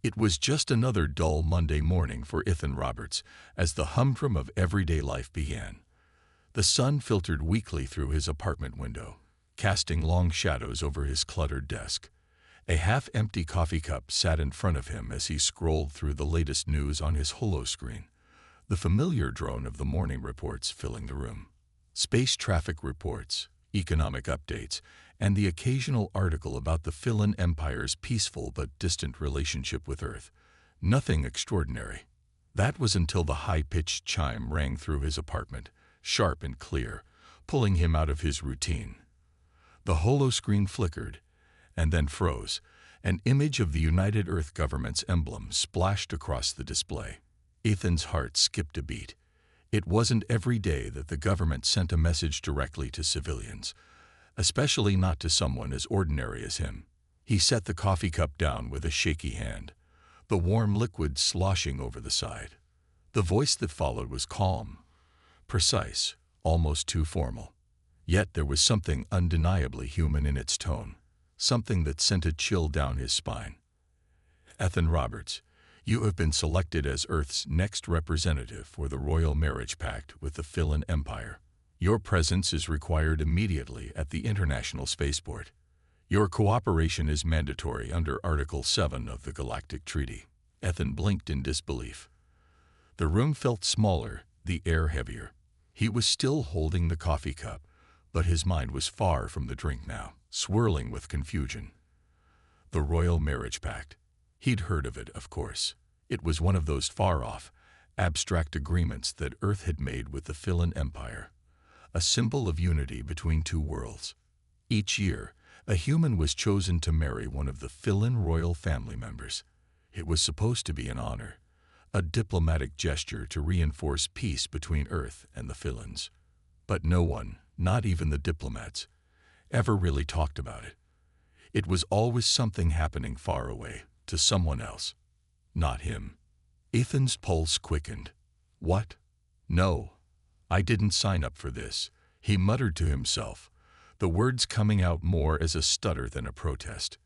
It was just another dull Monday morning for Ethan Roberts as the humdrum of everyday life began. The sun filtered weakly through his apartment window, casting long shadows over his cluttered desk. A half-empty coffee cup sat in front of him as he scrolled through the latest news on his holoscreen, the familiar drone of the morning reports filling the room. Space traffic reports, economic updates, and the occasional article about the Filin Empire's peaceful but distant relationship with Earth. Nothing extraordinary. That was until the high-pitched chime rang through his apartment, sharp and clear, pulling him out of his routine. The holoscreen flickered, and then froze. An image of the United Earth government's emblem splashed across the display. Ethan's heart skipped a beat. It wasn't every day that the government sent a message directly to civilians, especially not to someone as ordinary as him. He set the coffee cup down with a shaky hand, the warm liquid sloshing over the side. The voice that followed was calm, precise, almost too formal. Yet there was something undeniably human in its tone, something that sent a chill down his spine. Ethan Roberts, you have been selected as Earth's next representative for the Royal Marriage Pact with the Filin Empire. Your presence is required immediately at the International Spaceport. Your cooperation is mandatory under Article 7 of the Galactic Treaty. Ethan blinked in disbelief. The room felt smaller, the air heavier. He was still holding the coffee cup, but his mind was far from the drink now, swirling with confusion. The Royal Marriage Pact. He'd heard of it, of course. It was one of those far-off, abstract agreements that Earth had made with the Filin Empire, a symbol of unity between two worlds. Each year, a human was chosen to marry one of the Filin royal family members. It was supposed to be an honor, a diplomatic gesture to reinforce peace between Earth and the Filins. But no one, not even the diplomats, ever really talked about it. It was always something happening far away, to someone else, not him. Ethan's pulse quickened. What? No, I didn't sign up for this, he muttered to himself, the words coming out more as a stutter than a protest.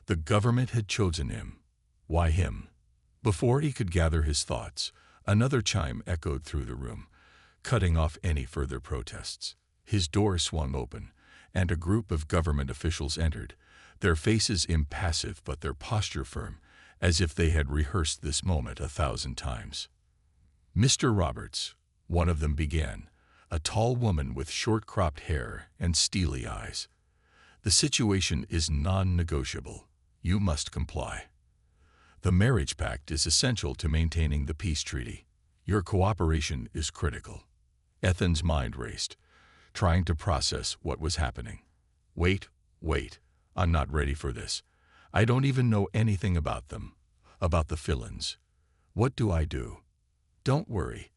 The government had chosen him. Why him? Before he could gather his thoughts, another chime echoed through the room, cutting off any further protests. His door swung open, and a group of government officials entered, their faces impassive but their posture firm, as if they had rehearsed this moment 1,000 times. Mr. Roberts, one of them began, a tall woman with short-cropped hair and steely eyes. The situation is non-negotiable. You must comply. The marriage pact is essential to maintaining the peace treaty. Your cooperation is critical. Ethan's mind raced, trying to process what was happening. Wait. I'm not ready for this. I don't even know anything about them, about the Filins. What do I do? Don't worry,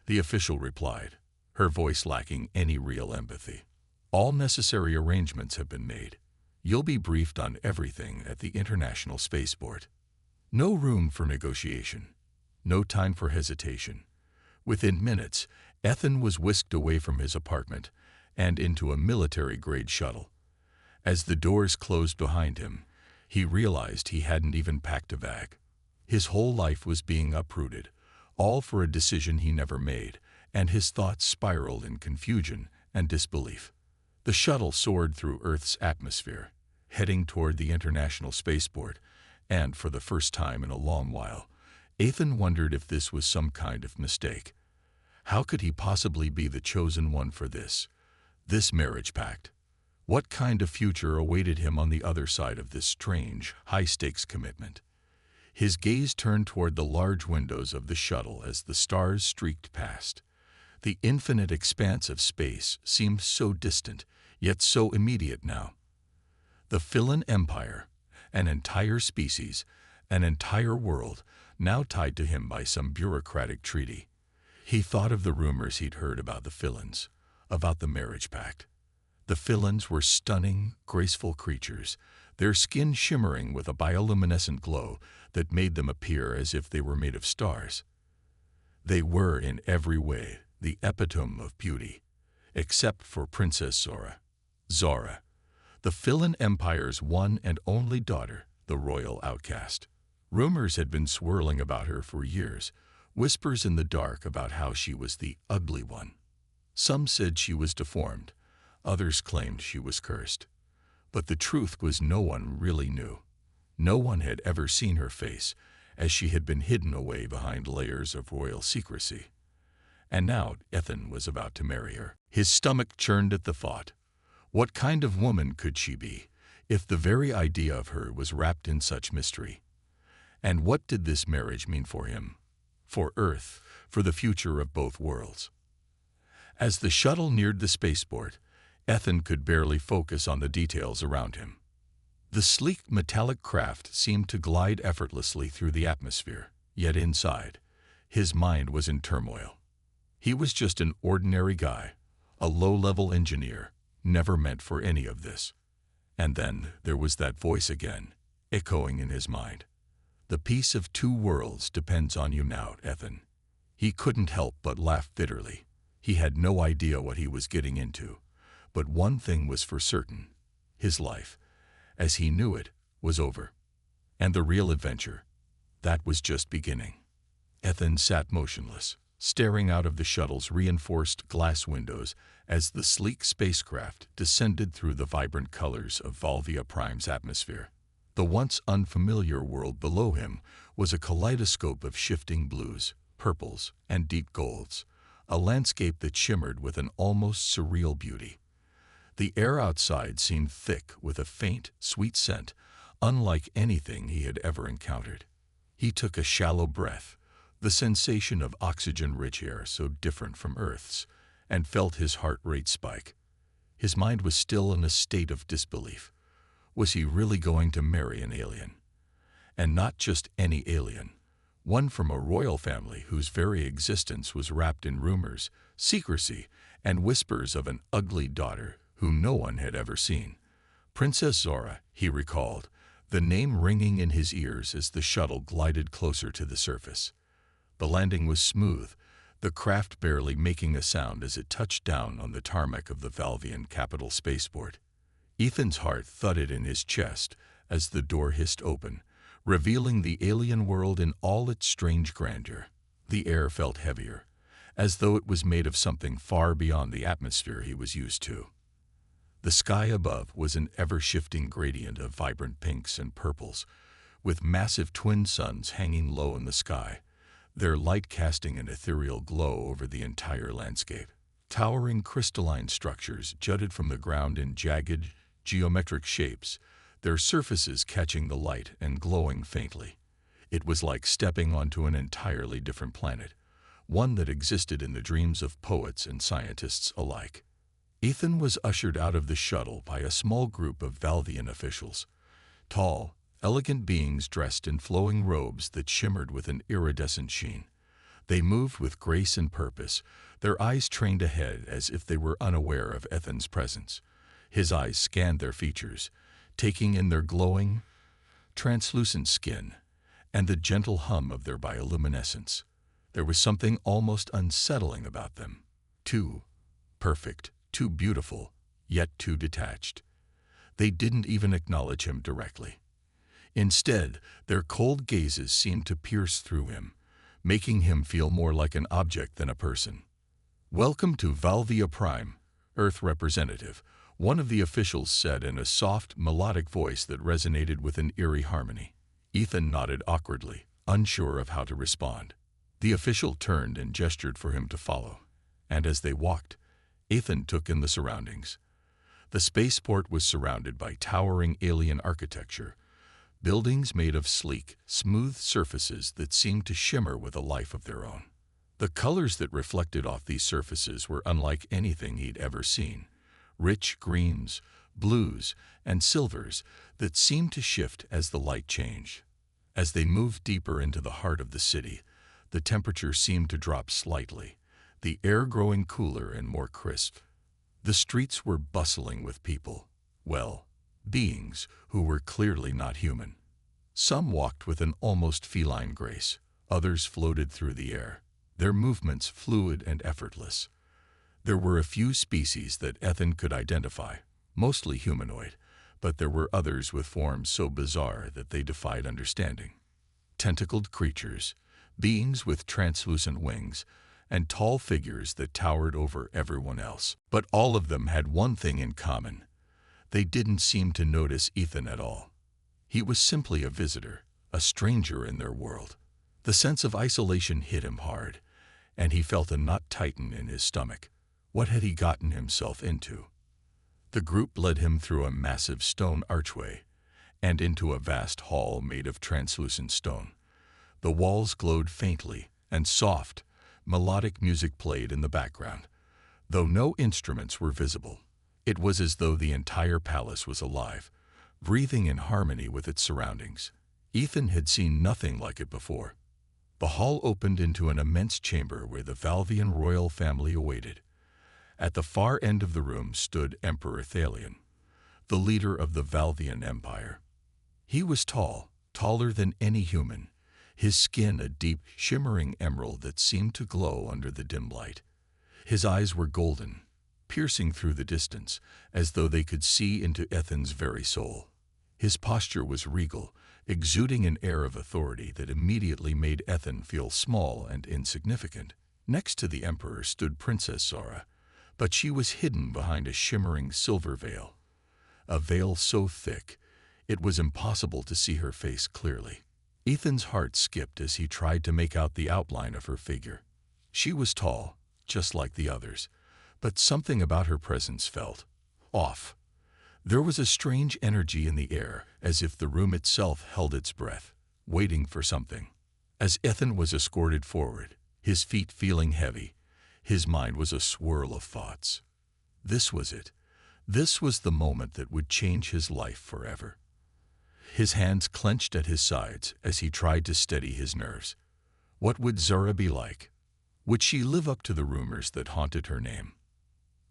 the official replied, her voice lacking any real empathy. All necessary arrangements have been made. You'll be briefed on everything at the International Spaceport. No room for negotiation. No time for hesitation. Within minutes, Ethan was whisked away from his apartment and into a military-grade shuttle. As the doors closed behind him, he realized he hadn't even packed a bag. His whole life was being uprooted, all for a decision he never made, and his thoughts spiraled in confusion and disbelief. The shuttle soared through Earth's atmosphere, heading toward the International Spaceport, and for the first time in a long while, Ethan wondered if this was some kind of mistake. How could he possibly be the chosen one for this marriage pact? What kind of future awaited him on the other side of this strange, high-stakes commitment? His gaze turned toward the large windows of the shuttle as the stars streaked past. The infinite expanse of space seemed so distant, yet so immediate now. The Filin Empire, an entire species, an entire world, now tied to him by some bureaucratic treaty. He thought of the rumors he'd heard about the Filins, about the marriage pact. The Filins were stunning, graceful creatures, their skin shimmering with a bioluminescent glow that made them appear as if they were made of stars. They were, in every way, the epitome of beauty, except for Princess Zara, the Filin Empire's one and only daughter, the royal outcast. Rumors had been swirling about her for years, whispers in the dark about how she was the ugly one. Some said she was deformed, others claimed she was cursed. But the truth was no one really knew. No one had ever seen her face, as she had been hidden away behind layers of royal secrecy. And now Ethan was about to marry her. His stomach churned at the thought. What kind of woman could she be, if the very idea of her was wrapped in such mystery? And what did this marriage mean for him? For Earth, for the future of both worlds? As the shuttle neared the spaceport, Ethan could barely focus on the details around him. The sleek metallic craft seemed to glide effortlessly through the atmosphere, yet inside, his mind was in turmoil. He was just an ordinary guy, a low-level engineer, never meant for any of this. And then there was that voice again, echoing in his mind. The peace of two worlds depends on you now, Ethan. He couldn't help but laugh bitterly. He had no idea what he was getting into. But one thing was for certain. His life, as he knew it, was over. And the real adventure, that was just beginning. Ethan sat motionless, staring out of the shuttle's reinforced glass windows as the sleek spacecraft descended through the vibrant colors of Valvia Prime's atmosphere. The once unfamiliar world below him was a kaleidoscope of shifting blues, purples, and deep golds, a landscape that shimmered with an almost surreal beauty. The air outside seemed thick with a faint, sweet scent, unlike anything he had ever encountered. He took a shallow breath, the sensation of oxygen-rich air so different from Earth's, and felt his heart rate spike. His mind was still in a state of disbelief. Was he really going to marry an alien? And not just any alien, one from a royal family whose very existence was wrapped in rumors, secrecy, and whispers of an ugly daughter whom no one had ever seen. Princess Zara, he recalled, the name ringing in his ears as the shuttle glided closer to the surface. The landing was smooth, the craft barely making a sound as it touched down on the tarmac of the Valvian capital spaceport. Ethan's heart thudded in his chest as the door hissed open, revealing the alien world in all its strange grandeur. The air felt heavier, as though it was made of something far beyond the atmosphere he was used to. The sky above was an ever-shifting gradient of vibrant pinks and purples, with massive twin suns hanging low in the sky, their light casting an ethereal glow over the entire landscape. Towering crystalline structures jutted from the ground in jagged, geometric shapes, their surfaces catching the light and glowing faintly. It was like stepping onto an entirely different planet, one that existed in the dreams of poets and scientists alike. Ethan was ushered out of the shuttle by a small group of Valvian officials, tall, elegant beings dressed in flowing robes that shimmered with an iridescent sheen. They moved with grace and purpose, their eyes trained ahead as if they were unaware of Ethan's presence. His eyes scanned their features, taking in their glowing, translucent skin and the gentle hum of their bioluminescence. There was something almost unsettling about them. Too perfect, too beautiful, yet too detached. They didn't even acknowledge him directly. Instead, their cold gazes seemed to pierce through him, making him feel more like an object than a person. "Welcome to Valvia Prime, Earth representative," one of the officials said in a soft, melodic voice that resonated with an eerie harmony. Ethan nodded awkwardly, unsure of how to respond. The official turned and gestured for him to follow, and as they walked, Ethan took in the surroundings. The spaceport was surrounded by towering alien architecture, buildings made of sleek, smooth surfaces that seemed to shimmer with a life of their own. The colors that reflected off these surfaces were unlike anything he'd ever seen. Rich greens, blues, and silvers that seemed to shift as the light changed. As they moved deeper into the heart of the city, the temperature seemed to drop slightly, the air growing cooler and more crisp. The streets were bustling with people, well, beings who were clearly not human. Some walked with an almost feline grace, others floated through the air, their movements fluid and effortless. There were a few species that Ethan could identify, mostly humanoid, but there were others with forms so bizarre that they defied understanding. tentacled creatures, beings with translucent wings, and tall figures that towered over everyone else. But all of them had one thing in common. They didn't seem to notice Ethan at all. He was simply a visitor, a stranger in their world. The sense of isolation hit him hard, and he felt a knot tighten in his stomach. What had he gotten himself into? The group led him through a massive stone archway and into a vast hall made of translucent stone. The walls glowed faintly, and soft, melodic music played in the background. Though no instruments were visible, it was as though the entire palace was alive, breathing in harmony with its surroundings. Ethan had seen nothing like it before. The hall opened into an immense chamber where the Valvian royal family awaited. At the far end of the room stood Emperor Thalion, the leader of the Valvian Empire. He was tall, taller than any human, his skin a deep, shimmering emerald that seemed to glow under the dim light. His eyes were golden, piercing through the distance, as though they could see into Ethan's very soul. His posture was regal, exuding an air of authority that immediately made Ethan feel small and insignificant. Next to the Emperor stood Princess Zara, but she was hidden behind a shimmering silver veil. A veil so thick, it was impossible to see her face clearly. Ethan's heart skipped as he tried to make out the outline of her figure. She was tall, just like the others, but something about her presence felt off. There was a strange energy in the air, as if the room itself held its breath, waiting for something. As Ethan was escorted forward, his feet feeling heavy, his mind was a swirl of thoughts. This was it. This was the moment that would change his life forever. His hands clenched at his sides as he tried to steady his nerves. What would Zara be like? Would she live up to the rumors that haunted her name?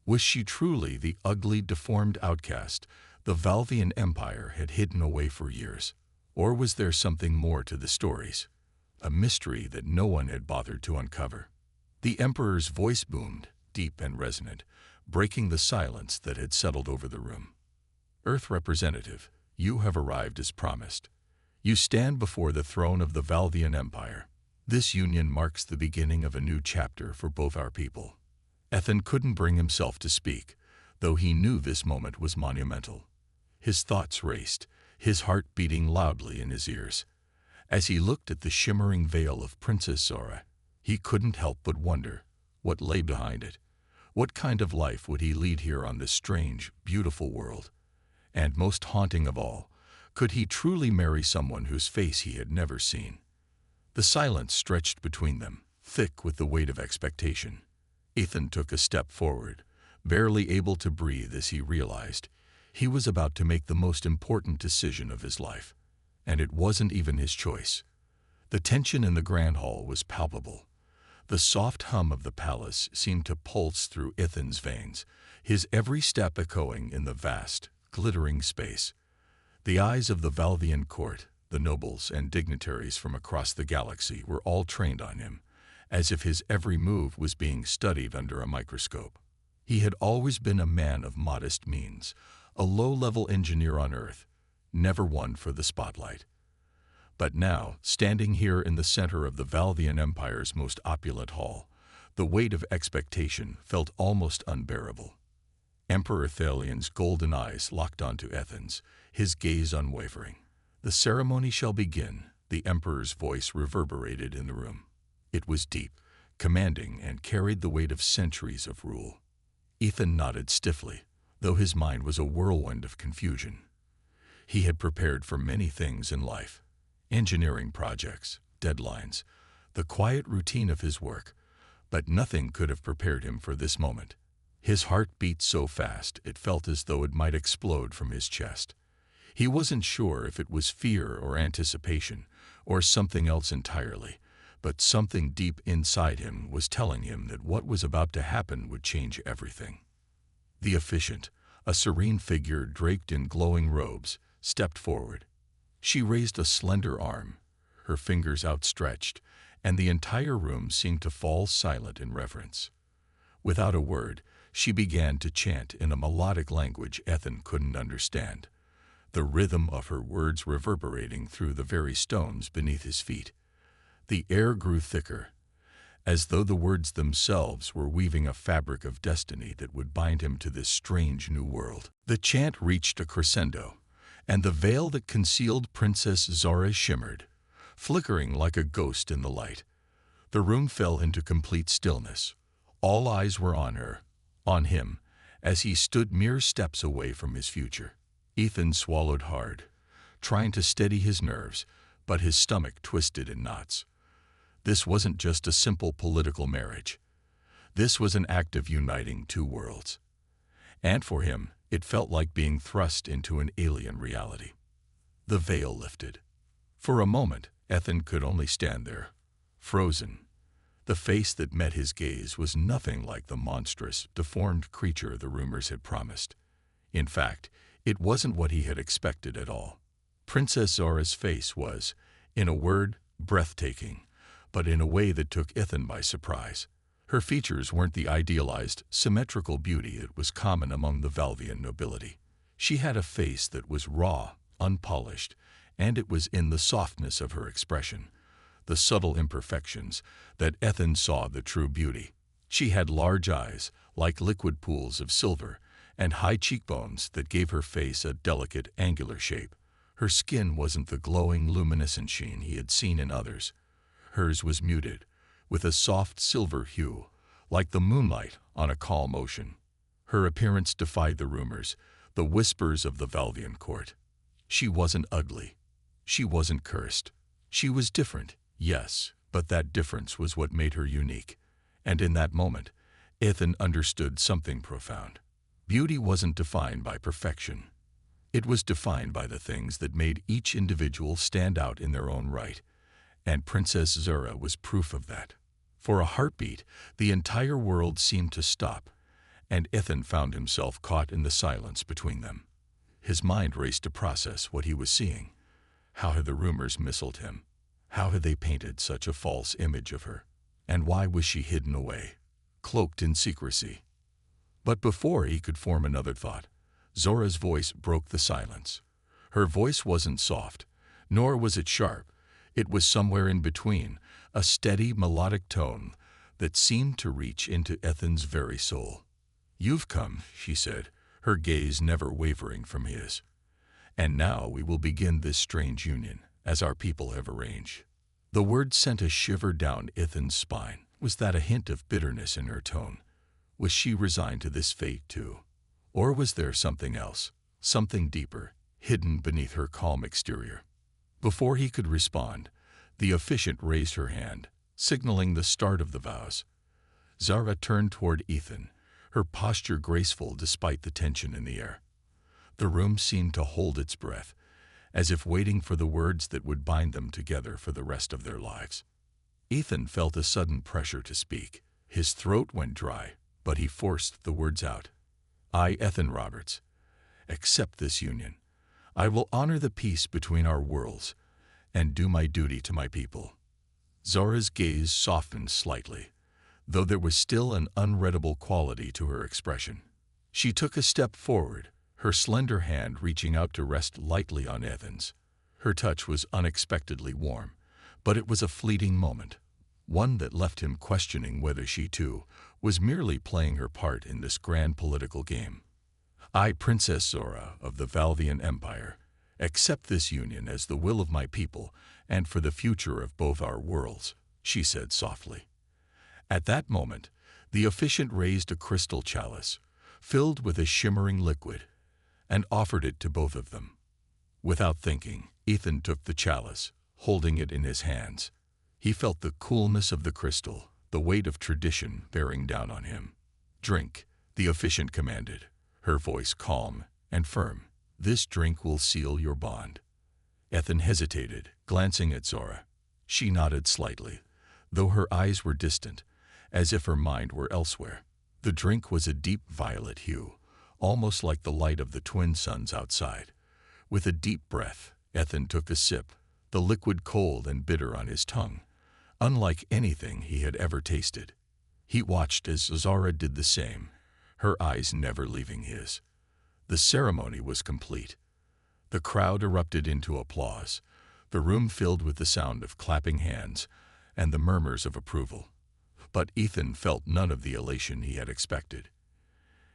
Was she truly the ugly, deformed outcast the Valvian Empire had hidden away for years? Or was there something more to the stories? A mystery that no one had bothered to uncover. The Emperor's voice boomed, deep and resonant, breaking the silence that had settled over the room. Earth representative, you have arrived as promised. You stand before the throne of the Valvian Empire. This union marks the beginning of a new chapter for both our people. Ethan couldn't bring himself to speak, though he knew this moment was monumental. His thoughts raced, his heart beating loudly in his ears. As he looked at the shimmering veil of Princess Zara, he couldn't help but wonder what lay behind it. What kind of life would he lead here on this strange, beautiful world? And most haunting of all, could he truly marry someone whose face he had never seen? The silence stretched between them, thick with the weight of expectation. Ethan took a step forward, barely able to breathe as he realized he was about to make the most important decision of his life. And it wasn't even his choice. The tension in the grand hall was palpable. The soft hum of the palace seemed to pulse through Ethan's veins, his every step echoing in the vast, glittering space. The eyes of the Valvian court, the nobles and dignitaries from across the galaxy were all trained on him, as if his every move was being studied under a microscope. He had always been a man of modest means, a low-level engineer on Earth, never one for the spotlight. But now, standing here in the center of the Valvian Empire's most opulent hall, the weight of expectation felt almost unbearable. Emperor Thalion's golden eyes locked onto Ethan's, his gaze unwavering. The ceremony shall begin, the Emperor's voice reverberated in the room. It was deep, commanding, and carried the weight of centuries of rule. Ethan nodded stiffly, though his mind was a whirlwind of confusion. He had prepared for many things in life. Engineering projects, deadlines, the quiet routine of his work, but nothing could have prepared him for this moment. His heart beat so fast it felt as though it might explode from his chest. He wasn't sure if it was fear or anticipation, or something else entirely, but something deep inside him was telling him that what was about to happen would change everything. The officiant, a serene figure draped in glowing robes, stepped forward. She raised a slender arm, her fingers outstretched, and the entire room seemed to fall silent in reverence. Without a word, she began to chant in a melodic language Ethan couldn't understand. the rhythm of her words reverberating through the very stones beneath his feet. The air grew thicker, as though the words themselves were weaving a fabric of destiny that would bind him to this strange new world. The chant reached a crescendo, and the veil that concealed Princess Zara shimmered, flickering like a ghost in the light. The room fell into complete stillness. All eyes were on her, on him, as he stood mere steps away from his future. Ethan swallowed hard, trying to steady his nerves, but his stomach twisted in knots. This wasn't just a simple political marriage. This was an act of uniting two worlds. And for him, it felt like being thrust into an alien reality. The veil lifted. For a moment, Ethan could only stand there, frozen. The face that met his gaze was nothing like the monstrous, deformed creature the rumors had promised. In fact, it wasn't what he had expected at all. Princess Zara's face was, in a word, breathtaking, but in a way that took Ethan by surprise. Her features weren't the idealized, symmetrical beauty that was common among the Valvian nobility. She had a face that was raw, unpolished, and it was in the softness of her expression, the subtle imperfections, that Ethan saw the true beauty. She had large eyes, like liquid pools of silver, and high cheekbones that gave her face a delicate, angular shape. Her skin wasn't the glowing, luminescent sheen he had seen in others. Hers was muted, with a soft silver hue, like the moonlight on a calm ocean. Her appearance defied the rumors, the whispers of the Valvian court. She wasn't ugly. She wasn't cursed. She was different, yes, but that difference was what made her unique. And in that moment, Ethan understood something profound. Beauty wasn't defined by perfection. It was defined by the things that made each individual stand out in their own right. And Princess Zara was proof of that. For a heartbeat, the entire world seemed to stop, and Ethan found himself caught in the silence between them. His mind raced to process what he was seeing. How had the rumors misled him? How had they painted such a false image of her? And why was she hidden away, cloaked in secrecy? But before he could form another thought, Zora's voice broke the silence. Her voice wasn't soft, nor was it sharp. It was somewhere in between, a steady, melodic tone that seemed to reach into Ethan's very soul. "You've come," she said, her gaze never wavering from his. "And now we will begin this strange union, as our people have arranged." The word sent a shiver down Ethan's spine. Was that a hint of bitterness in her tone? Was she resigned to this fate too? Or was there something else, something deeper, hidden beneath her calm exterior? Before he could respond, the officiant raised her hand, signaling the start of the vows. Zara turned toward Ethan, her posture graceful despite the tension in the air. The room seemed to hold its breath, as if waiting for the words that would bind them together for the rest of their lives. Ethan felt a sudden pressure to speak. His throat went dry, but he forced the words out. "I, Ethan Roberts, accept this union. I will honor the peace between our worlds and do my duty to my people." Zara's gaze softened slightly, though there was still an unreadable quality to her expression. She took a step forward, her slender hand reaching out to rest lightly on Ethan's. Her touch was unexpectedly warm, but it was a fleeting moment, one that left him questioning whether she, too, was merely playing her part in this grand political game. "I, Princess Zara of the Valvian Empire, accept this union as the will of my people and for the future of both our worlds," she said softly. At that moment, the officiant raised a crystal chalice, filled with a shimmering liquid, and offered it to both of them. Without thinking, Ethan took the chalice, holding it in his hands. He felt the coolness of the crystal, the weight of tradition bearing down on him. "Drink," the officiant commanded, her voice calm and firm. "This drink will seal your bond." Ethan hesitated, glancing at Zara. She nodded slightly, though her eyes were distant, as if her mind were elsewhere. The drink was a deep violet hue, almost like the light of the twin suns outside. With a deep breath, Ethan took a sip, the liquid cold and bitter on his tongue, unlike anything he had ever tasted. He watched as Zara did the same, her eyes never leaving his. The ceremony was complete. The crowd erupted into applause, the room filled with the sound of clapping hands and the murmurs of approval. But Ethan felt none of the elation he had expected.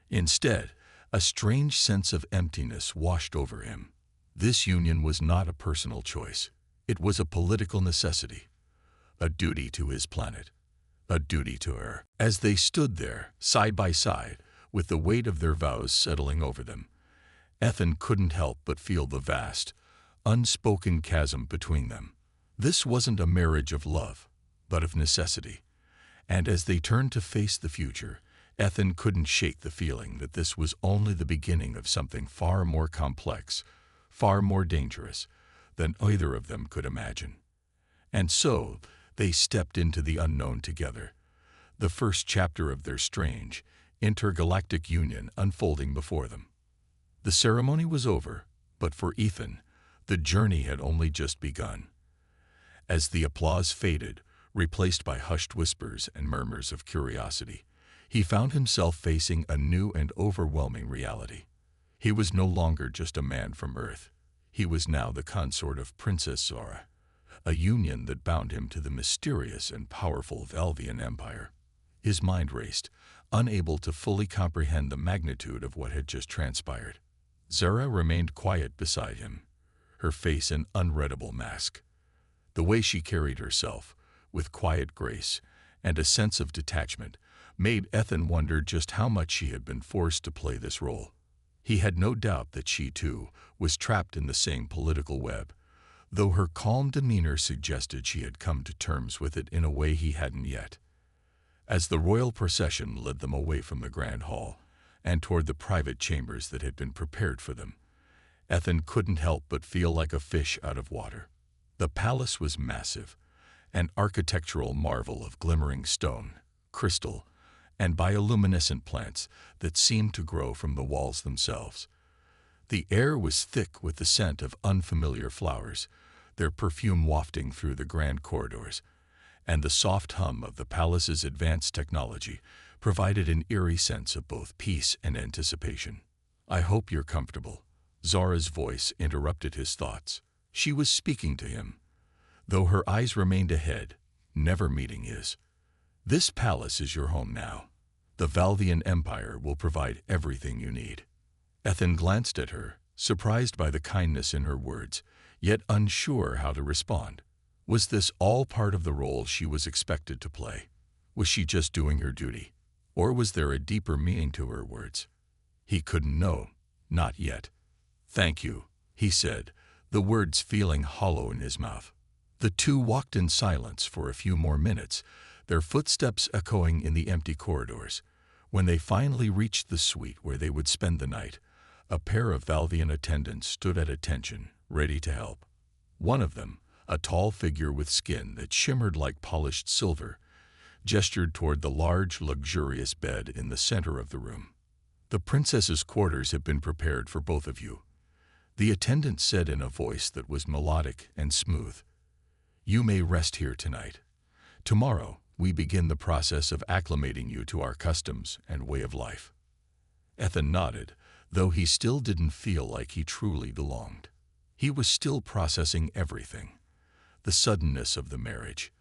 Instead, a strange sense of emptiness washed over him. This union was not a personal choice. It was a political necessity, a duty to his planet, a duty to her. As they stood there, side by side, with the weight of their vows settling over them, Ethan couldn't help but feel the vast, unspoken chasm between them. This wasn't a marriage of love, but of necessity. And as they turned to face the future, Ethan couldn't shake the feeling that this was only the beginning of something far more complex, far more dangerous than either of them could imagine. And so, they stepped into the unknown together, the first chapter of their strange, intergalactic union unfolding before them. The ceremony was over, but for Ethan, the journey had only just begun. As the applause faded, replaced by hushed whispers and murmurs of curiosity, he found himself facing a new and overwhelming reality. He was no longer just a man from Earth. He was now the consort of Princess Zara, a union that bound him to the mysterious and powerful Filin Empire. His mind raced, unable to fully comprehend the magnitude of what had just transpired. Zara remained quiet beside him, her face an unreadable mask. The way she carried herself, with quiet grace and a sense of detachment, made Ethan wonder just how much she had been forced to play this role. He had no doubt that she, too, was trapped in the same political web, though her calm demeanor suggested she had come to terms with it in a way he hadn't yet. As the royal procession led them away from the grand hall and toward the private chambers that had been prepared for them, Ethan couldn't help but feel like a fish out of water. The palace was massive, an architectural marvel of glimmering stone, crystal, and bioluminescent plants that seemed to grow from the walls themselves. The air was thick with the scent of unfamiliar flowers, their perfume wafting through the grand corridors, and the soft hum of the palace's advanced technology provided an eerie sense of both peace and anticipation. "I hope you're comfortable." Zara's voice interrupted his thoughts. She was speaking to him, though her eyes remained ahead, never meeting his. "This palace is your home now. The Filin Empire will provide everything you need." Ethan glanced at her, surprised by the kindness in her words, yet unsure how to respond. Was this all part of the role she was expected to play? Was she just doing her duty? Or was there a deeper meaning to her words? He couldn't know, not yet. "Thank you," he said, the words feeling hollow in his mouth. The two walked in silence for a few more minutes, their footsteps echoing in the empty corridors. When they finally reached the suite where they would spend the night, a pair of Filin attendants stood at attention, ready to help. One of them, a tall figure with skin that shimmered like polished silver, gestured toward the large, luxurious bed in the center of the room. "The princess's quarters have been prepared for both of you," the attendant said in a voice that was melodic and smooth. "You may rest here tonight. Tomorrow, we begin the process of acclimating you to our customs and way of life." Ethan nodded, though he still didn't feel like he truly belonged. He was still processing everything. The suddenness of the marriage,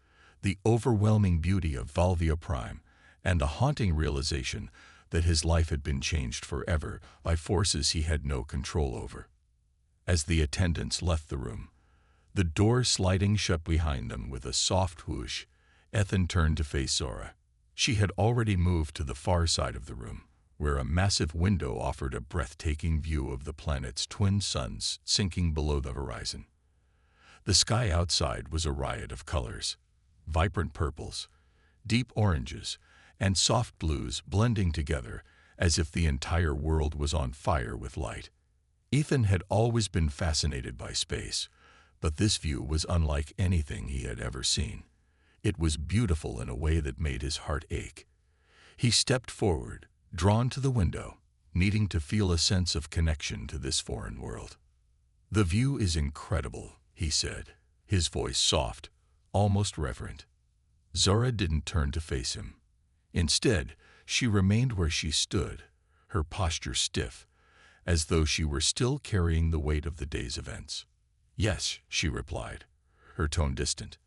the overwhelming beauty of Valvia Prime, and the haunting realization that his life had been changed forever by forces he had no control over. As the attendants left the room, the door sliding shut behind them with a soft whoosh, Ethan turned to face Zara. She had already moved to the far side of the room, where a massive window offered a breathtaking view of the planet's twin suns sinking below the horizon. The sky outside was a riot of colors, vibrant purples, deep oranges, and soft blues blending together as if the entire world was on fire with light. Ethan had always been fascinated by space, but this view was unlike anything he had ever seen. It was beautiful in a way that made his heart ache. He stepped forward, drawn to the window, needing to feel a sense of connection to this foreign world. "The view is incredible," he said, his voice soft, almost reverent. Zara didn't turn to face him. Instead, she remained where she stood, her posture stiff, as though she were still carrying the weight of the day's events. "Yes," she replied, her tone distant.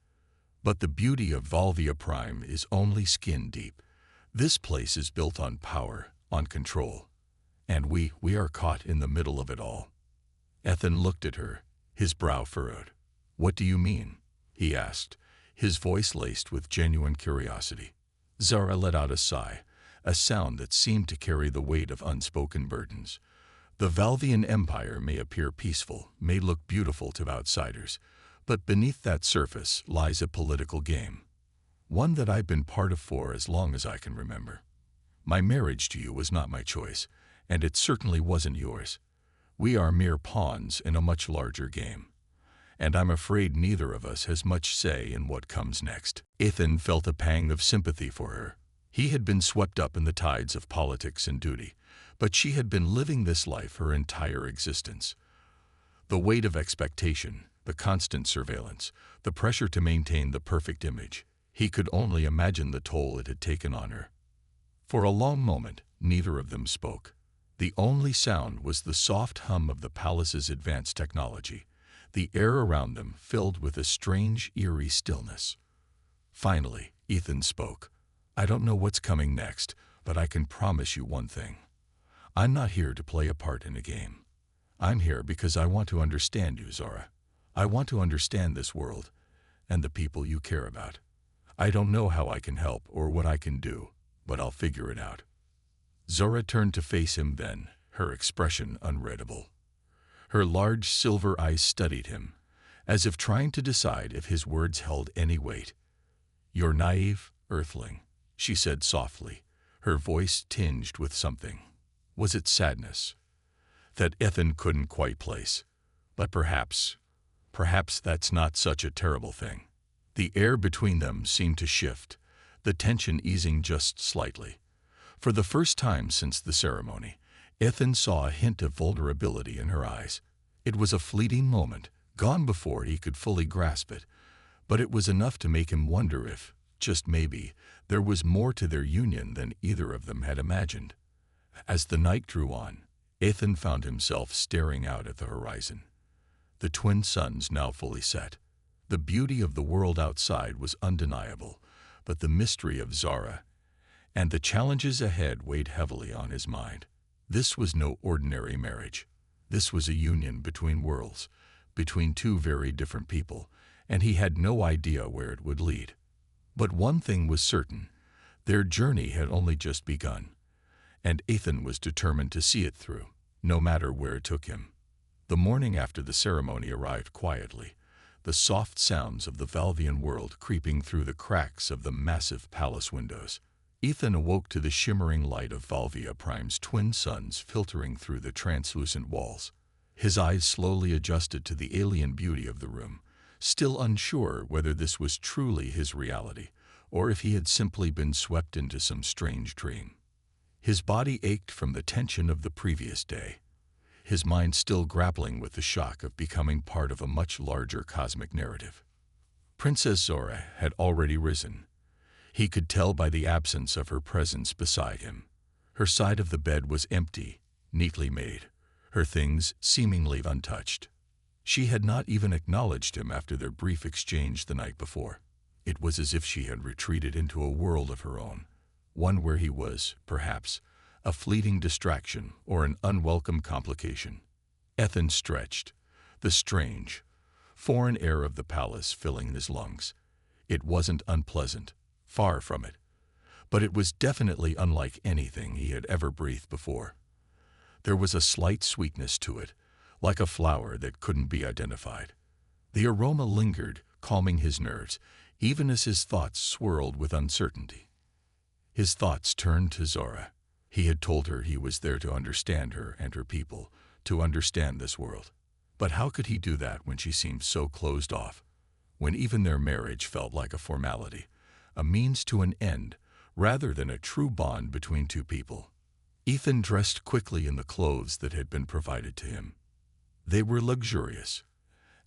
"But the beauty of Valvia Prime is only skin deep. This place is built on power, on control. And we are caught in the middle of it all." Ethan looked at her, his brow furrowed. "What do you mean?" he asked, his voice laced with genuine curiosity. Zara let out a sigh, a sound that seemed to carry the weight of unspoken burdens. "The Valvian Empire may appear peaceful, may look beautiful to outsiders, but beneath that surface lies a political game. One that I've been part of for as long as I can remember. My marriage to you was not my choice, and it certainly wasn't yours. We are mere pawns in a much larger game. And I'm afraid neither of us has much say in what comes next." Ethan felt a pang of sympathy for her. He had been swept up in the tides of politics and duty, but she had been living this life her entire existence. The weight of expectation, the constant surveillance, the pressure to maintain the perfect image. He could only imagine the toll it had taken on her. For a long moment, neither of them spoke. The only sound was the soft hum of the palace's advanced technology, the air around them filled with a strange, eerie stillness. Finally, Ethan spoke. "I don't know what's coming next, but I can promise you one thing. I'm not here to play a part in a game. I'm here because I want to understand you, Zara. I want to understand this world and the people you care about. I don't know how I can help or what I can do, but I'll figure it out." Zara turned to face him then, her expression unreadable. Her large silver eyes studied him, as if trying to decide if his words held any weight. "You're naive, earthling," she said softly, her voice tinged with something. Was it sadness? That Ethan couldn't quite place. But perhaps that's not such a terrible thing. The air between them seemed to shift, the tension easing just slightly. For the first time since the ceremony, Ethan saw a hint of vulnerability in her eyes. It was a fleeting moment, gone before he could fully grasp it, but it was enough to make him wonder if, just maybe, there was more to their union than either of them had imagined. As the night drew on, Ethan found himself staring out at the horizon. The twin suns now fully set. The beauty of the world outside was undeniable, but the mystery of Zara and the challenges ahead weighed heavily on his mind. This was no ordinary marriage. This was a union between worlds, between two very different people, and he had no idea where it would lead. But one thing was certain: their journey had only just begun, and Ethan was determined to see it through, no matter where it took him. The morning after the ceremony arrived quietly, the soft sounds of the Valvian world creeping through the cracks of the massive palace windows. Ethan awoke to the shimmering light of Valvia Prime's twin suns filtering through the translucent walls. His eyes slowly adjusted to the alien beauty of the room, still unsure whether this was truly his reality, or if he had simply been swept into some strange dream. His body ached from the tension of the previous day, his mind still grappling with the shock of becoming part of a much larger cosmic narrative. Princess Zara had already risen. He could tell by the absence of her presence beside him. Her side of the bed was empty, neatly made, her things seemingly untouched. She had not even acknowledged him after their brief exchange the night before. It was as if she had retreated into a world of her own, one where he was, perhaps, a fleeting distraction or an unwelcome complication. Ethan stretched, the strange, foreign air of the palace filling his lungs. It wasn't unpleasant, far from it, but it was definitely unlike anything he had ever breathed before. There was a slight sweetness to it, like a flower that couldn't be identified. The aroma lingered, calming his nerves, even as his thoughts swirled with uncertainty. His thoughts turned to Zara. He had told her he was there to understand her and her people, to understand this world. But how could he do that when she seemed so closed off, when even their marriage felt like a formality, a means to an end, rather than a true bond between two people? Ethan dressed quickly in the clothes that had been provided to him. They were luxurious,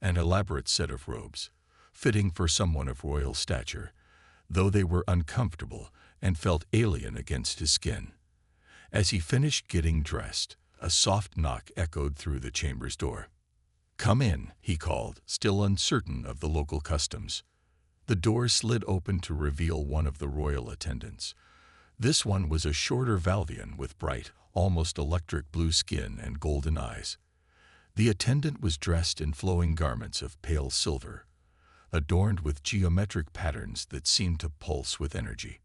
an elaborate set of robes, fitting for someone of royal stature, though they were uncomfortable and felt alien against his skin. As he finished getting dressed, A soft knock echoed through the chamber's door. "Come in," he called, still uncertain of the local customs. The door slid open to reveal one of the royal attendants. This one was a shorter Valvian with bright, almost electric blue skin and golden eyes. The attendant was dressed in flowing garments of pale silver, adorned with geometric patterns that seemed to pulse with energy.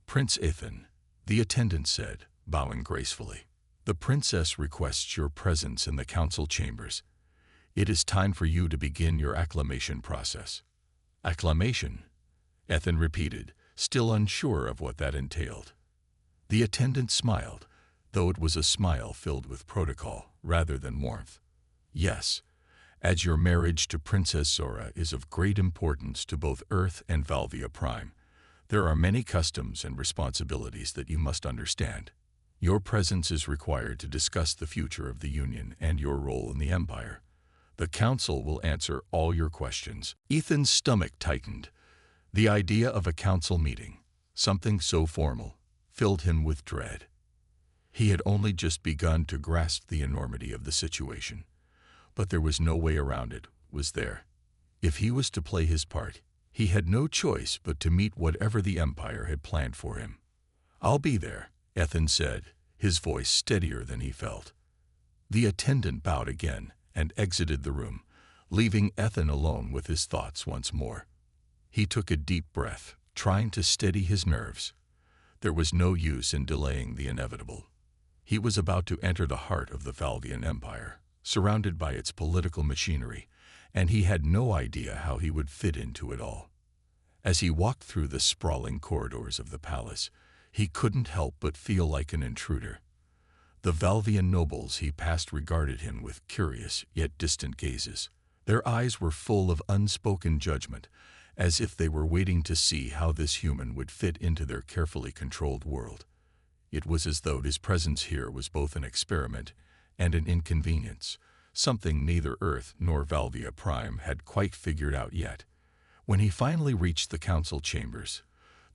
"Prince Ethan," the attendant said, bowing gracefully. "The princess requests your presence in the council chambers. It is time for you to begin your acclimation process." "Acclimation?" Ethan repeated, still unsure of what that entailed. The attendant smiled, though it was a smile filled with protocol rather than warmth. "Yes, as your marriage to Princess Zara is of great importance to both Earth and Valvia Prime, there are many customs and responsibilities that you must understand. Your presence is required to discuss the future of the Union and your role in the Empire. The Council will answer all your questions." Ethan's stomach tightened. The idea of a council meeting, something so formal, filled him with dread. He had only just begun to grasp the enormity of the situation. But there was no way around it, was there? If he was to play his part, he had no choice but to meet whatever the Empire had planned for him. "I'll be there," Ethan said, his voice steadier than he felt. The attendant bowed again and exited the room, leaving Ethan alone with his thoughts once more. He took a deep breath, trying to steady his nerves. There was no use in delaying the inevitable. He was about to enter the heart of the Valvian Empire, surrounded by its political machinery, and he had no idea how he would fit into it all. As he walked through the sprawling corridors of the palace, he couldn't help but feel like an intruder. The Valvian nobles he passed regarded him with curious yet distant gazes. Their eyes were full of unspoken judgment, as if they were waiting to see how this human would fit into their carefully controlled world. It was as though his presence here was both an experiment and an inconvenience, something neither Earth nor Valvia Prime had quite figured out yet. When he finally reached the council chambers,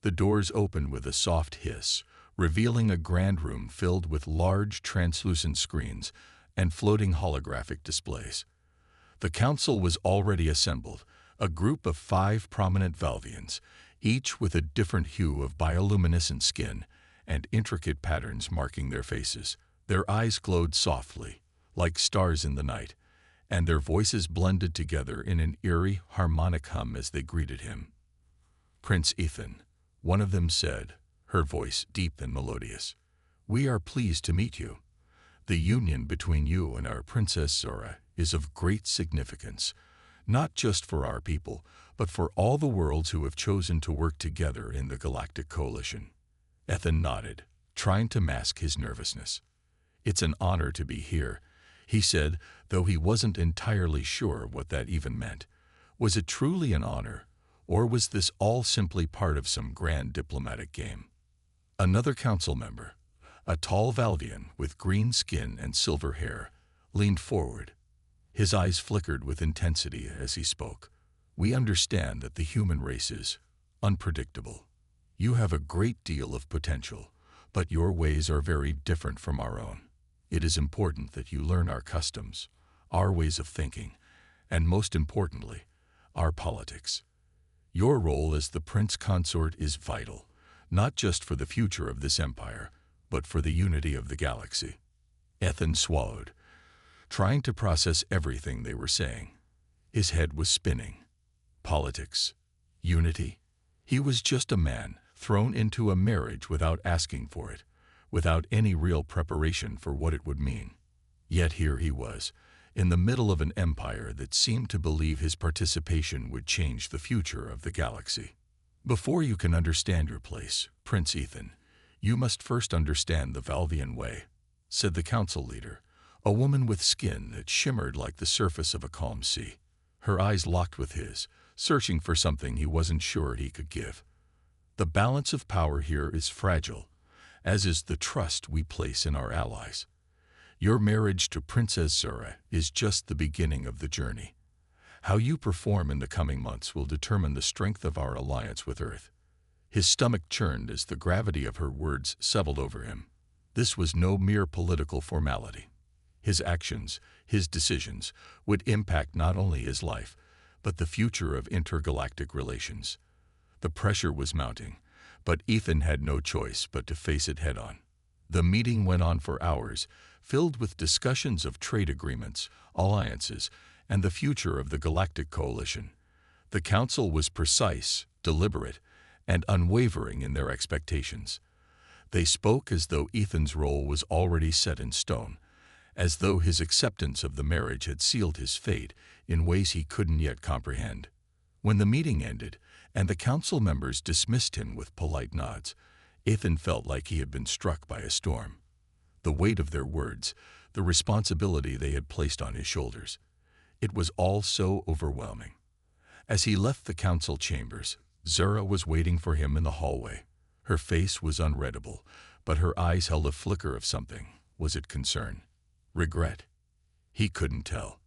the doors opened with a soft hiss, revealing a grand room filled with large translucent screens and floating holographic displays. The council was already assembled, a group of 5 prominent Valvians, each with a different hue of bioluminescent skin and intricate patterns marking their faces. Their eyes glowed softly, like stars in the night, and their voices blended together in an eerie, harmonic hum as they greeted him. "Prince Ethan," one of them said, her voice deep and melodious. "We are pleased to meet you. The union between you and our Princess Zara is of great significance, not just for our people, but for all the worlds who have chosen to work together in the Galactic Coalition." Ethan nodded, trying to mask his nervousness. "It's an honor to be here," he said, though he wasn't entirely sure what that even meant. Was it truly an honor, or was this all simply part of some grand diplomatic game? Another council member, a tall Valvian with green skin and silver hair, leaned forward. His eyes flickered with intensity as he spoke. "We understand that the human race is unpredictable. You have a great deal of potential, but your ways are very different from our own. It is important that you learn our customs, our ways of thinking, and most importantly, our politics. Your role as the Prince Consort is vital, not just for the future of this empire, but for the unity of the galaxy." Ethan swallowed, trying to process everything they were saying. His head was spinning. Politics, unity. He was just a man thrown into a marriage without asking for it, without any real preparation for what it would mean. Yet here he was, in the middle of an empire that seemed to believe his participation would change the future of the galaxy. "Before you can understand your place, Prince Ethan, you must first understand the Valvian way," said the council leader, a woman with skin that shimmered like the surface of a calm sea. Her eyes locked with his, searching for something he wasn't sure he could give. "The balance of power here is fragile, as is the trust we place in our allies. Your marriage to Princess Zara is just the beginning of the journey. How you perform in the coming months will determine the strength of our alliance with Earth." His stomach churned as the gravity of her words settled over him. This was no mere political formality. His actions, his decisions, would impact not only his life, but the future of intergalactic relations. The pressure was mounting, but Ethan had no choice but to face it head-on. The meeting went on for hours, filled with discussions of trade agreements, alliances, and the future of the Galactic Coalition. The council was precise, deliberate, and unwavering in their expectations. They spoke as though Ethan's role was already set in stone, as though his acceptance of the marriage had sealed his fate in ways he couldn't yet comprehend. When the meeting ended, and the council members dismissed him with polite nods, Ethan felt like he had been struck by a storm. The weight of their words, the responsibility they had placed on his shoulders. It was all so overwhelming. As he left the council chambers, Zara was waiting for him in the hallway. Her face was unreadable, but her eyes held a flicker of something. Was it concern? Regret? He couldn't tell.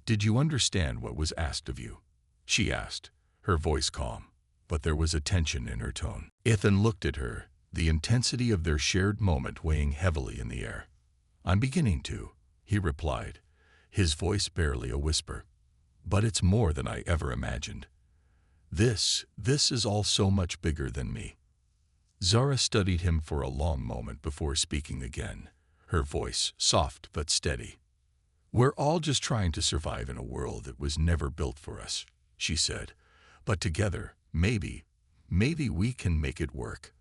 "Did you understand what was asked of you?" she asked, her voice calm, but there was a tension in her tone. Ethan looked at her, the intensity of their shared moment weighing heavily in the air. "I'm beginning to," he replied, his voice barely a whisper. "But it's more than I ever imagined. This is all so much bigger than me." Zara studied him for a long moment before speaking again, her voice soft but steady. "We're all just trying to survive in a world that was never built for us," she said. "But together, maybe we can make it work."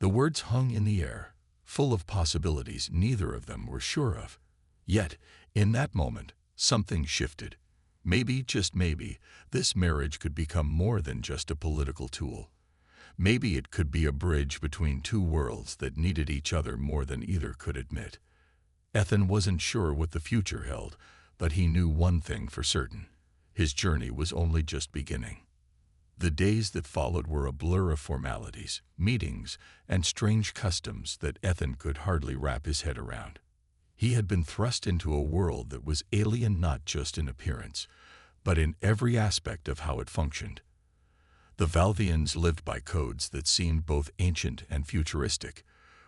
The words hung in the air, full of possibilities neither of them were sure of. Yet, in that moment, something shifted. Maybe, just maybe, this marriage could become more than just a political tool. Maybe it could be a bridge between two worlds that needed each other more than either could admit. Ethan wasn't sure what the future held, but he knew one thing for certain. His journey was only just beginning. The days that followed were a blur of formalities, meetings, and strange customs that Ethan could hardly wrap his head around. He had been thrust into a world that was alien not just in appearance, but in every aspect of how it functioned. The Valvians lived by codes that seemed both ancient and futuristic,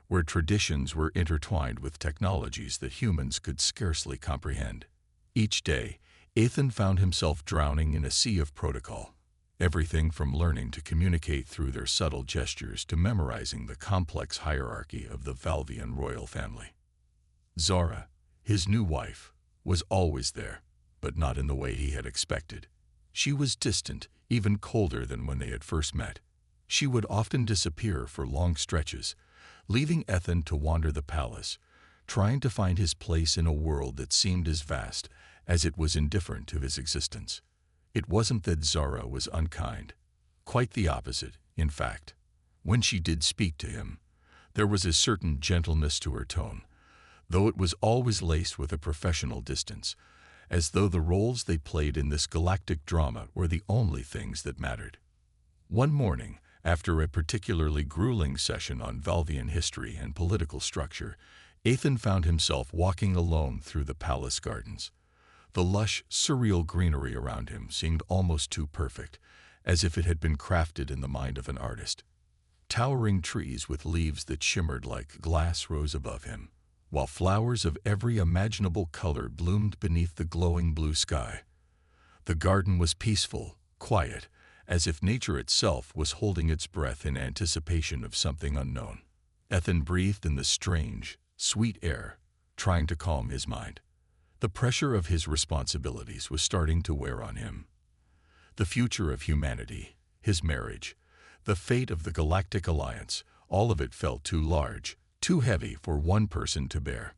where traditions were intertwined with technologies that humans could scarcely comprehend. Each day, Ethan found himself drowning in a sea of protocol, everything from learning to communicate through their subtle gestures to memorizing the complex hierarchy of the Valvian royal family. Zara, his new wife, was always there, but not in the way he had expected. She was distant, even colder than when they had first met. She would often disappear for long stretches, leaving Ethan to wander the palace, trying to find his place in a world that seemed as vast as it was indifferent to his existence. It wasn't that Zara was unkind. Quite the opposite, in fact. When she did speak to him, there was a certain gentleness to her tone, though it was always laced with a professional distance, as though the roles they played in this galactic drama were the only things that mattered. One morning, after a particularly grueling session on Valvian history and political structure, Ethan found himself walking alone through the palace gardens. The lush, surreal greenery around him seemed almost too perfect, as if it had been crafted in the mind of an artist. Towering trees with leaves that shimmered like glass rose above him, while flowers of every imaginable color bloomed beneath the glowing blue sky. The garden was peaceful, quiet, as if nature itself was holding its breath in anticipation of something unknown. Ethan breathed in the strange, sweet air, trying to calm his mind. The pressure of his responsibilities was starting to wear on him. The future of humanity, his marriage, the fate of the Galactic Alliance, all of it felt too large, too heavy for one person to bear.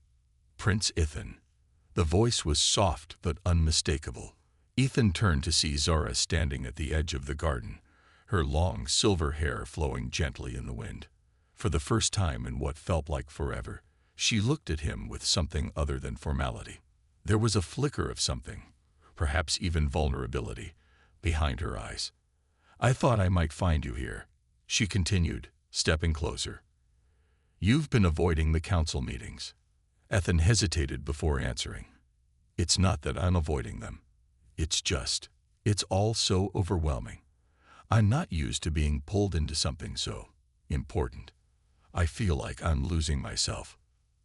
"Prince Ethan." The voice was soft but unmistakable. Ethan turned to see Zara standing at the edge of the garden, her long silver hair flowing gently in the wind. For the first time in what felt like forever, she looked at him with something other than formality. There was a flicker of something, perhaps even vulnerability, behind her eyes. "I thought I might find you here," she continued, stepping closer. "You've been avoiding the council meetings." Ethan hesitated before answering. "It's not that I'm avoiding them. It's all so overwhelming. I'm not used to being pulled into something so important. I feel like I'm losing myself."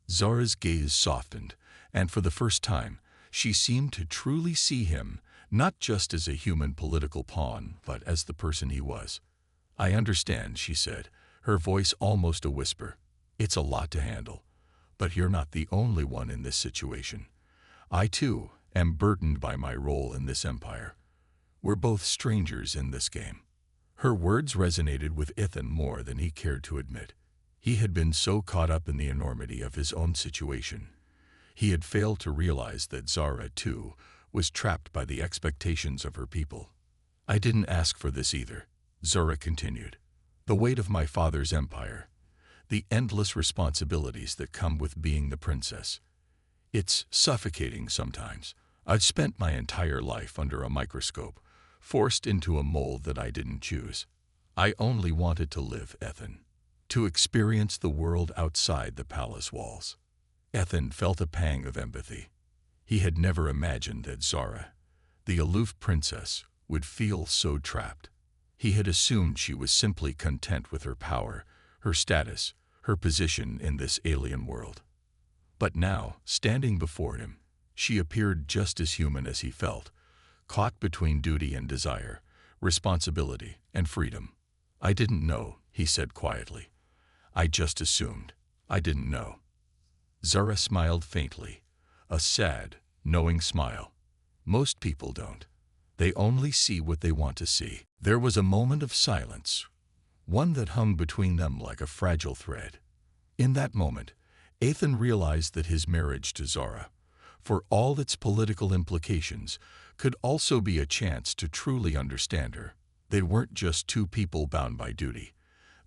Zara's gaze softened, and for the first time, she seemed to truly see him, not just as a human political pawn, but as the person he was. "I understand," she said, her voice almost a whisper. "It's a lot to handle. But you're not the only one in this situation. I, too, am burdened by my role in this empire. We're both strangers in this game." Her words resonated with Ithan more than he cared to admit. He had been so caught up in the enormity of his own situation. He had failed to realize that Zara, too, was trapped by the expectations of her people. "I didn't ask for this either," Zara continued. "The weight of my father's empire, the endless responsibilities that come with being the princess. It's suffocating sometimes. I've spent my entire life under a microscope, forced into a mold that I didn't choose. I only wanted to live, Ethan, to experience the world outside the palace walls." Ethan felt a pang of empathy. He had never imagined that Zara, the aloof princess, would feel so trapped. He had assumed she was simply content with her power, her status, her position in this alien world. But now, standing before him, she appeared just as human as he felt, caught between duty and desire, responsibility and freedom. "I didn't know," he said quietly. "I just assumed. I didn't know." Zara smiled faintly, a sad, knowing smile. Most people don't. They only see what they want to see. There was a moment of silence, one that hung between them like a fragile thread. In that moment, Ethan realized that his marriage to Zara, for all its political implications, could also be a chance to truly understand her. They weren't just two people bound by duty.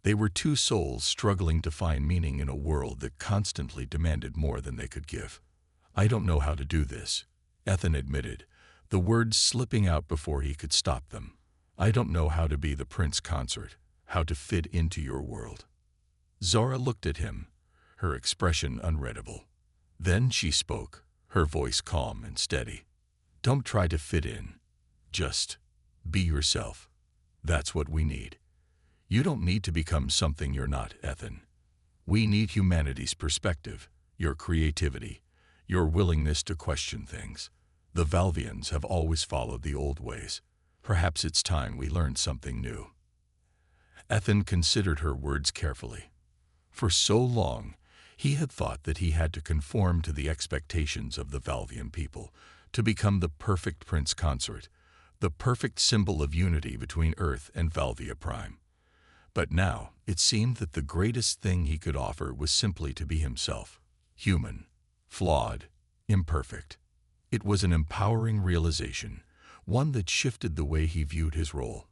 They were two souls struggling to find meaning in a world that constantly demanded more than they could give. "I don't know how to do this," Ethan admitted, the words slipping out before he could stop them. "I don't know how to be the prince consort, how to fit into your world." Zara looked at him, her expression unreadable. Then she spoke, her voice calm and steady. "Don't try to fit in. Just be yourself. That's what we need. You don't need to become something you're not, Ethan. We need humanity's perspective, your creativity, your willingness to question things. The Valvians have always followed the old ways. Perhaps it's time we learned something new." Ethan considered her words carefully. For so long, he had thought that he had to conform to the expectations of the Valvian people, to become the perfect prince consort, the perfect symbol of unity between Earth and Valvia Prime. But now, it seemed that the greatest thing he could offer was simply to be himself, human, flawed, imperfect. It was an empowering realization, one that shifted the way he viewed his role.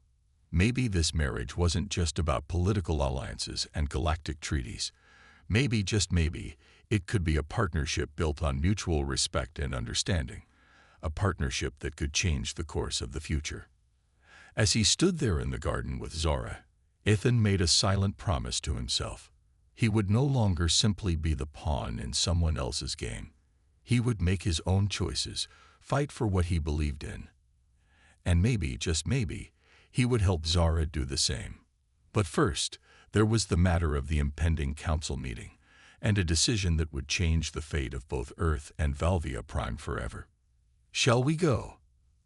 Maybe this marriage wasn't just about political alliances and galactic treaties. Maybe, just maybe, it could be a partnership built on mutual respect and understanding, a partnership that could change the course of the future. As he stood there in the garden with Zara, Ethan made a silent promise to himself. He would no longer simply be the pawn in someone else's game. He would make his own choices, fight for what he believed in. And maybe, just maybe, he would help Zara do the same. But first, there was the matter of the impending council meeting, and a decision that would change the fate of both Earth and Valvia Prime forever. "Shall we go?"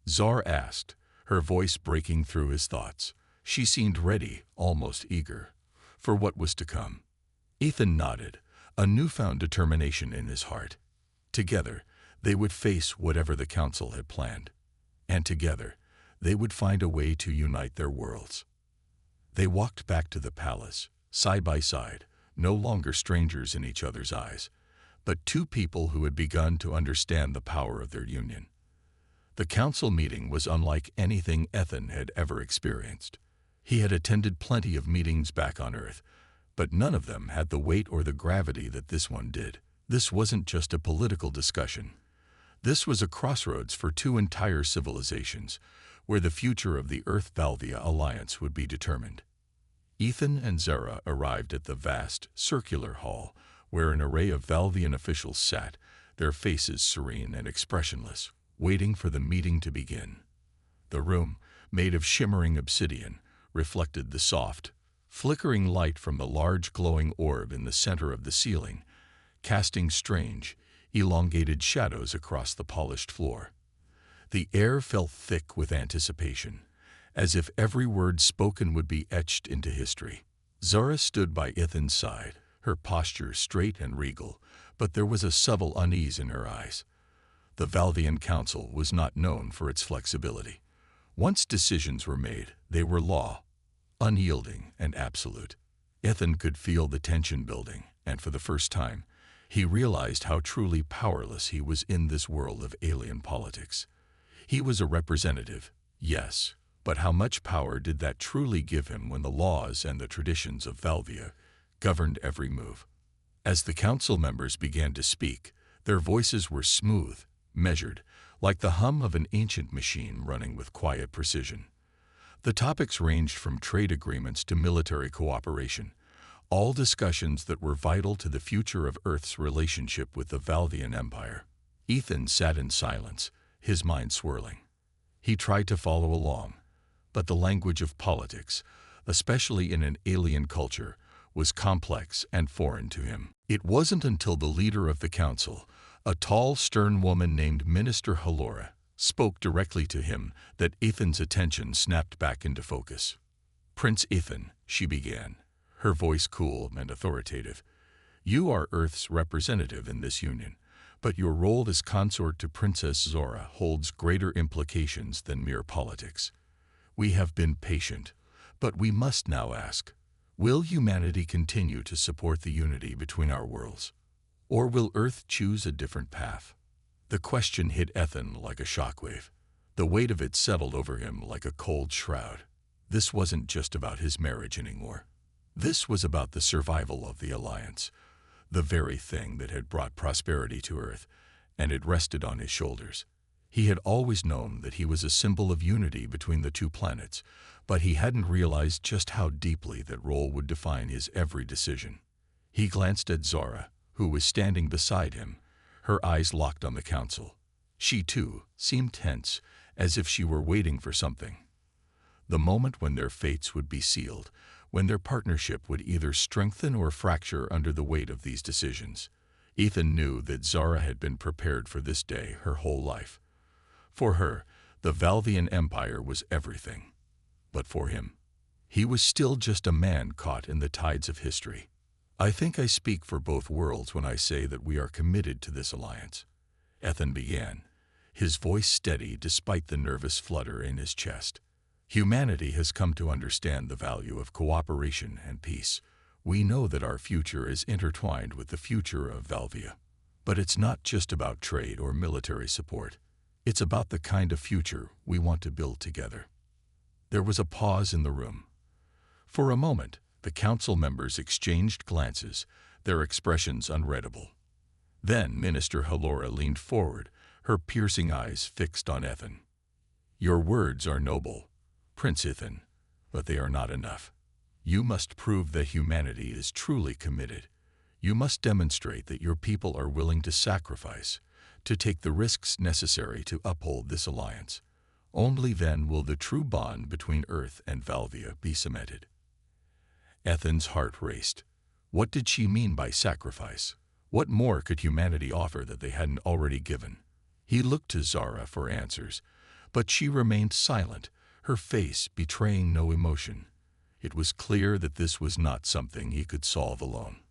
Zara asked, her voice breaking through his thoughts. She seemed ready, almost eager, for what was to come. Ethan nodded, a newfound determination in his heart. Together, they would face whatever the council had planned. And together, they would find a way to unite their worlds. They walked back to the palace, side by side, no longer strangers in each other's eyes, but two people who had begun to understand the power of their union. The council meeting was unlike anything Ethan had ever experienced. He had attended plenty of meetings back on Earth, but none of them had the weight or the gravity that this one did. This wasn't just a political discussion. This was a crossroads for two entire civilizations, where the future of the Earth-Valvia alliance would be determined. Ethan and Zara arrived at the vast, circular hall, where an array of Valvian officials sat, their faces serene and expressionless, waiting for the meeting to begin. The room, made of shimmering obsidian, reflected the soft, flickering light from the large glowing orb in the center of the ceiling, casting strange, elongated shadows across the polished floor. The air felt thick with anticipation, as if every word spoken would be etched into history. Zara stood by Ethan's side, her posture straight and regal, but there was a subtle unease in her eyes. The Valvian Council was not known for its flexibility. Once decisions were made, they were law, unyielding and absolute. Ethan could feel the tension building, and for the first time, he realized how truly powerless he was in this world of alien politics. He was a representative, yes, but how much power did that truly give him when the laws and the traditions of Valvia governed every move? As the council members began to speak, their voices were smooth, measured, like the hum of an ancient machine running with quiet precision. The topics ranged from trade agreements to military cooperation, all discussions that were vital to the future of Earth's relationship with the Valvian Empire. Ethan sat in silence, his mind swirling. He tried to follow along, but the language of politics, especially in an alien culture, was complex and foreign to him. It wasn't until the leader of the council, a tall, stern woman named Minister Halora, spoke directly to him that Ethan's attention snapped back into focus. "Prince Ethan," she began, her voice cool and authoritative, "you are Earth's representative in this union, but your role as consort to Princess Zara holds greater implications than mere politics. We have been patient, but we must now ask, will humanity continue to support the unity between our worlds? Or will Earth choose a different path?" The question hit Ethan like a shockwave. The weight of it settled over him like a cold shroud. This wasn't just about his marriage anymore. This was about the survival of the Alliance, the very thing that had brought prosperity to Earth, and it rested on his shoulders. He had always known that he was a symbol of unity between the two planets, but he hadn't realized just how deeply that role would define his every decision. He glanced at Zara, who was standing beside him, her eyes locked on the council. She, too, seemed tense, as if she were waiting for something. The moment when their fates would be sealed, when their partnership would either strengthen or fracture under the weight of these decisions. Ethan knew that Zara had been prepared for this day her whole life. For her, the Valvian Empire was everything. But for him, he was still just a man caught in the tides of history. "I think I speak for both worlds when I say that we are committed to this alliance," Ethan began, his voice steady despite the nervous flutter in his chest. "Humanity has come to understand the value of cooperation and peace. We know that our future is intertwined with the future of Valvia. But it's not just about trade or military support. It's about the kind of future we want to build together." There was a pause in the room. For a moment, the council members exchanged glances, their expressions unreadable. Then Minister Halora leaned forward, her piercing eyes fixed on Ethan. "Your words are noble, Prince Ethan, but they are not enough. You must prove that humanity is truly committed. You must demonstrate that your people are willing to sacrifice, to take the risks necessary to uphold this alliance. Only then will the true bond between Earth and Valvia be cemented." Ethan's heart raced. What did she mean by sacrifice? What more could humanity offer that they hadn't already given? He looked to Zara for answers, but she remained silent, her face betraying no emotion. It was clear that this was not something he could solve alone.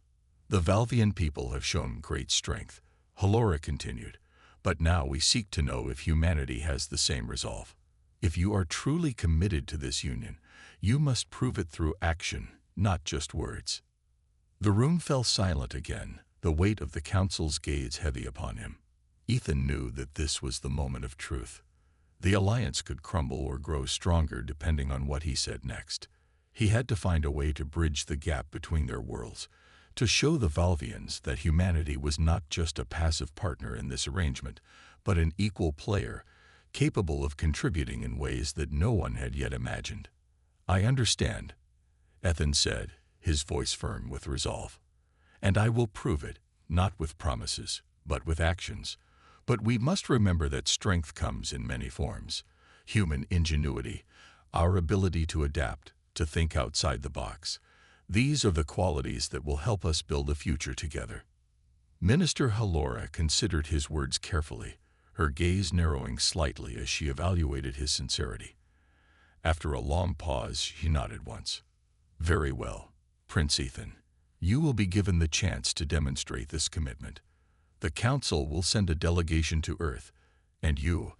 "The Valvian people have shown great strength," Halora continued, "but now we seek to know if humanity has the same resolve. If you are truly committed to this union, you must prove it through action, not just words." The room fell silent again, the weight of the council's gaze heavy upon him. Ethan knew that this was the moment of truth. The alliance could crumble or grow stronger depending on what he said next. He had to find a way to bridge the gap between their worlds, to show the Valvians that humanity was not just a passive partner in this arrangement, but an equal player, capable of contributing in ways that no one had yet imagined. "I understand," Ethan said, his voice firm with resolve. "And I will prove it, not with promises, but with actions. But we must remember that strength comes in many forms. Human ingenuity, our ability to adapt, to think outside the box. These are the qualities that will help us build a future together." Minister Halora considered his words carefully, her gaze narrowing slightly as she evaluated his sincerity. After a long pause, she nodded once. "Very well, Prince Ethan. You will be given the chance to demonstrate this commitment. The Council will send a delegation to Earth, and you,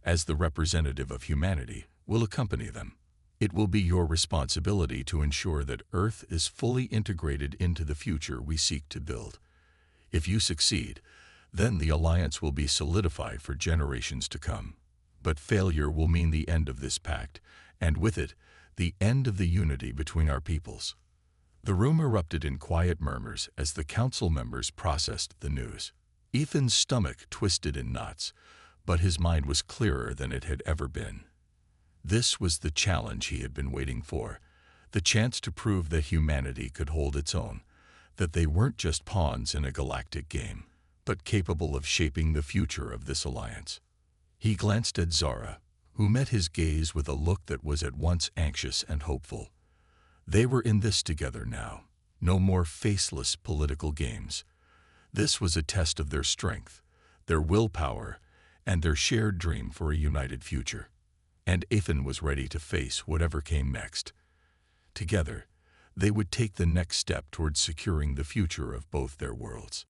as the representative of humanity, will accompany them. It will be your responsibility to ensure that Earth is fully integrated into the future we seek to build. If you succeed, then the alliance will be solidified for generations to come. But failure will mean the end of this pact, and with it, the end of the unity between our peoples." The room erupted in quiet murmurs as the council members processed the news. Ethan's stomach twisted in knots, but his mind was clearer than it had ever been. This was the challenge he had been waiting for, the chance to prove that humanity could hold its own, that they weren't just pawns in a galactic game, but capable of shaping the future of this alliance. He glanced at Zara, who met his gaze with a look that was at once anxious and hopeful. They were in this together now, no more faceless political games. This was a test of their strength, their willpower, and their shared dream for a united future. And Ethan was ready to face whatever came next. Together, they would take the next step towards securing the future of both their worlds.